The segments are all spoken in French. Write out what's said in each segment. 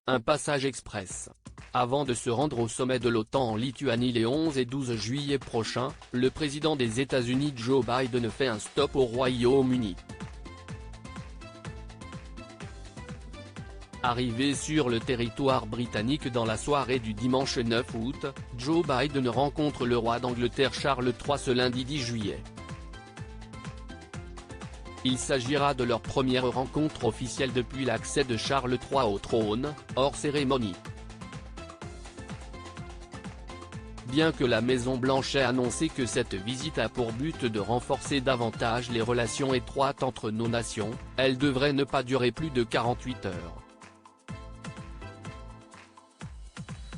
un passage express. Avant de se rendre au sommet de l'OTAN en Lituanie les 11 et 12 juillet prochains, le président des États-Unis Joe Biden fait un stop au Royaume-Uni. Arrivé sur le territoire britannique dans la soirée du dimanche 9 août, Joe Biden rencontre le roi d'Angleterre Charles III ce lundi 10 juillet. Il s'agira de leur première rencontre officielle depuis l'accès de Charles III au trône, hors cérémonie. Bien que la Maison-Blanche ait annoncé que cette visite a pour but de renforcer davantage les relations étroites entre nos nations, elle devrait ne pas durer plus de 48 heures.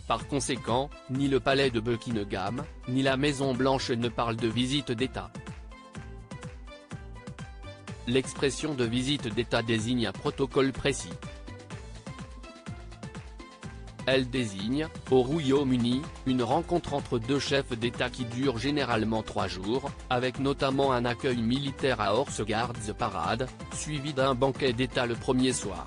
Par conséquent, ni le palais de Buckingham, ni la Maison-Blanche ne parlent de visite d'État. L'expression de visite d'État désigne un protocole précis. Elle désigne, au Royaume-Uni, une rencontre entre deux chefs d'État qui dure généralement 3 jours, avec notamment un accueil militaire à Horse Guards Parade, suivi d'un banquet d'État le premier soir.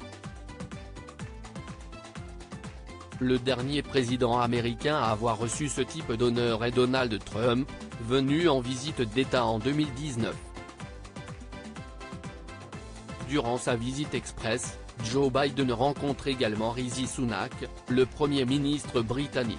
Le dernier président américain à avoir reçu ce type d'honneur est Donald Trump, venu en visite d'État en 2019. Durant sa visite express, Joe Biden rencontre également Rishi Sunak, le Premier ministre britannique.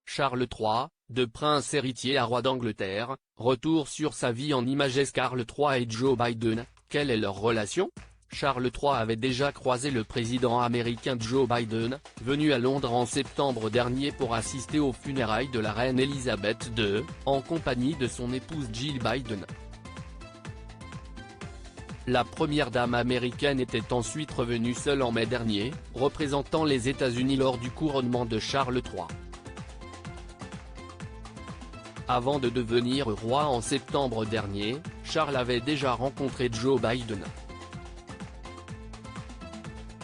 Charles III, de prince héritier à roi d'Angleterre, retour sur sa vie en images. Charles III et Joe Biden, quelle est leur relation ? Charles III avait déjà croisé le président américain Joe Biden, venu à Londres en septembre dernier pour assister aux funérailles de la reine Elisabeth II, en compagnie de son épouse Jill Biden. La première dame américaine était ensuite revenue seule en mai dernier, représentant les États-Unis lors du couronnement de Charles III. Avant de devenir roi en septembre dernier, Charles avait déjà rencontré Joe Biden.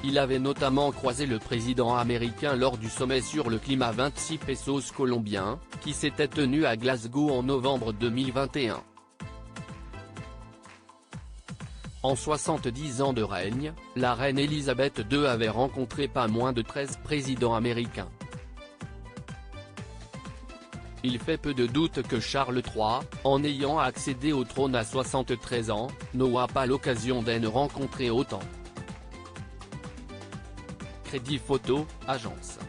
Il avait notamment croisé le président américain lors du sommet sur le climat 26 pesos colombien, qui s'était tenu à Glasgow en novembre 2021. En 70 ans de règne, la reine Elisabeth II avait rencontré pas moins de 13 présidents américains. Il fait peu de doute que Charles III, en ayant accédé au trône à 73 ans, n'aura pas l'occasion d'en rencontrer autant. Crédit Photo, agence.